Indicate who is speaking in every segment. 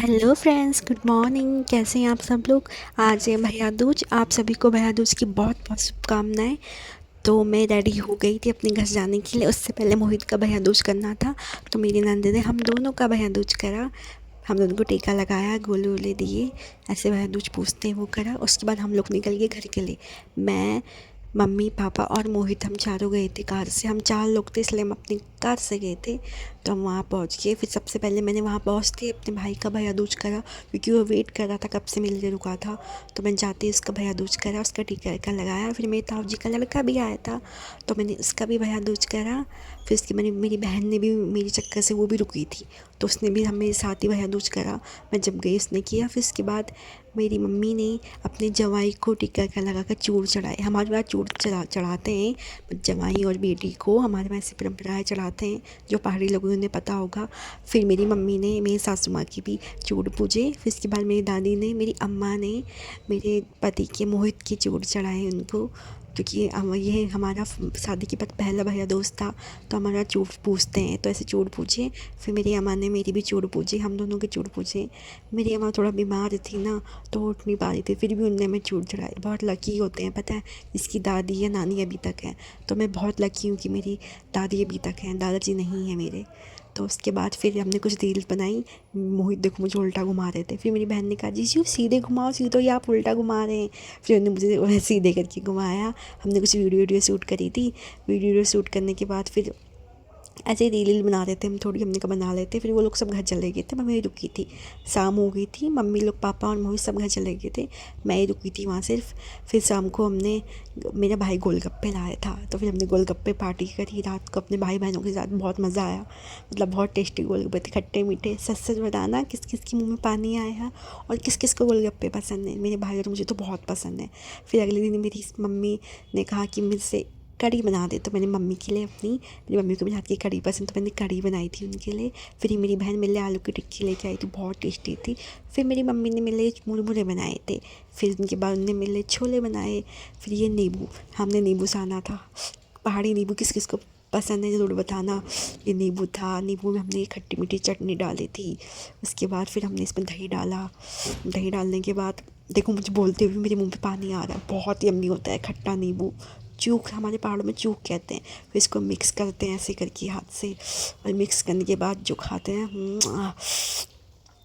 Speaker 1: Hello friends, good morning. कैसे हैं आप सब लोग। आज है भैया दूज। आप सभी को भैया दूज की बहुत बहुत शुभकामनाएं। तो मैं रेडी हो गई थी अपने घर जाने के लिए। उससे पहले मोहित का भैया दूज करना था, तो मेरी नंद ने हम दोनों का भैया दूज करा। हम दोनों को टीका लगाया, गोले वोले दिए, ऐसे भैया दूज पूछते हैं वो करा। उसके बाद हम लोग निकल गए घर के लिए। मैं, मम्मी, पापा और मोहित, हम चारों गए थे कार से। हम 4 लोग थे, इसलिए हम अपनी कार से गए थे। तो हम वहाँ पहुँच गए। फिर सबसे पहले मैंने वहाँ पहुँचते अपने भाई का भैया दूज करा, क्योंकि वो वेट कर रहा था, कब से मेरे लिए रुका था। तो मैंने जाते ही उसका भैया दूज करा, उसका टीका वीका लगाया। फिर मेरे ताऊ जी का लड़का भी आया था, तो मैंने उसका भी भैया दूज करा। फिर उसके मैंने, मेरी बहन ने भी मेरे चक्कर से वो भी रुकी थी, तो उसने भी हम मेरे साथ ही भैया दूज करा। मैं जब गई उसने किया। फिर उसके बाद मेरी मम्मी ने अपने जवाई को टीका का लगा कर चूड़ चढ़ाए। हमारे वहाँ चूड़ चढ़ाते हैं जवाई और बेटी को, हमारे वहाँ ऐसी परंपराएं चढ़ाते हैं, जो पहाड़ी लोगों ने पता होगा। फिर मेरी मम्मी ने मेरी सासू माँ की भी चूड़ पूजे। फिर इसके बाद मेरी दादी ने, मेरी अम्मा ने मेरे पति के मोहित की चूड़ चढ़ाए उनको, क्योंकि ये हमारा शादी के बाद पहला भैया दोस्त था, तो हमारा चूड़ पूछते हैं, तो ऐसे चूड़ पूछे। फिर मेरी अम्मा ने मेरी भी चूड़ पूजी, हम दोनों के चूड़ पूछे। मेरी अम्मा थोड़ा बीमार थी ना, तो वो उठ नहीं पा रही थी, फिर भी उनने हमें चूड़ चढ़ाई। बहुत लकी होते हैं, पता है, जिसकी दादी या नानी अभी तक है। तो मैं बहुत लकी हूँ कि मेरी दादी अभी तक हैं, दादाजी नहीं हैं मेरे। तो उसके बाद फिर हमने कुछ रील्स बनाई। मोहित देखो मुझे उल्टा घुमा रहे थे। फिर मेरी बहन ने कहा, जीजू सीधे घुमाओ, सीधे ही आप उल्टा घुमा रहे हैं। फिर उन्होंने मुझे सीधे करके घुमाया। हमने कुछ वीडियो शूट करी थी। वीडियो शूट करने के बाद फिर ऐसे ही रील बना रहे थे हम, थोड़ी हमने कहा बना लेते। फिर वो लोग सब घर चले गए थे, मम्मी रुकी थी। शाम हो गई थी, मम्मी लोग, पापा और मोहित सब घर चले गए थे, मैं ही रुकी थी वहाँ सिर्फ। फिर शाम को हमने, मेरा भाई गोलगप्पे लाया था, तो फिर हमने गोलगप्पे पार्टी करी रात को अपने भाई बहनों के साथ। बहुत मज़ा आया, मतलब बहुत टेस्टी गोलगप्पे थे, खट्टे मीठे। सच सच बताना किस किस के मुँह में पानी आया और किस किस को गोलगप्पे पसंद है। मेरे भाई और मुझे तो बहुत पसंद है। फिर अगले दिन मेरी मम्मी ने कहा कि मुझसे कढ़ी बना दे, तो मैंने मम्मी के लिए, अपनी मेरी मम्मी को भी हाथ की कढ़ी पसंद, तो मैंने कढ़ी बनाई थी उनके लिए। फिर मेरी बहन मेरे लिए आलू की टिक्की लेके आई थी, बहुत टेस्टी थी। फिर मेरी मम्मी ने मेरे लिए मुरमुरे बनाए थे। फिर उनके बाद उन्होंने मेरे लिए छोले बनाए। फिर ये नींबू, हमने नींबू साना था, पहाड़ी नींबू किस किस को पसंद है ज़रूर बताना। ये नींबू था, नींबू में हमने खट्टी मीठी चटनी डाली थी। उसके बाद फिर हमने इसमें दही डाला। दही डालने के बाद देखो मुझे बोलते हुए मेरे मुंह पे पानी आ रहा है, बहुत यम्मी होता है खट्टा नींबू। चूक, हमारे पहाड़ों में चूक कहते हैं। फिर इसको मिक्स करते हैं ऐसे करके हाथ से, और मिक्स करने के बाद जो खाते हैं,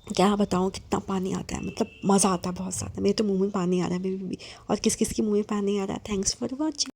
Speaker 1: क्या बताऊँ कितना पानी आता है, मतलब मज़ा आता है बहुत ज़्यादा। मेरे तो मुंह में पानी आ रहा है अभी भी। और किस किस के मुंह में पानी आ रहा है। Thanks for watching.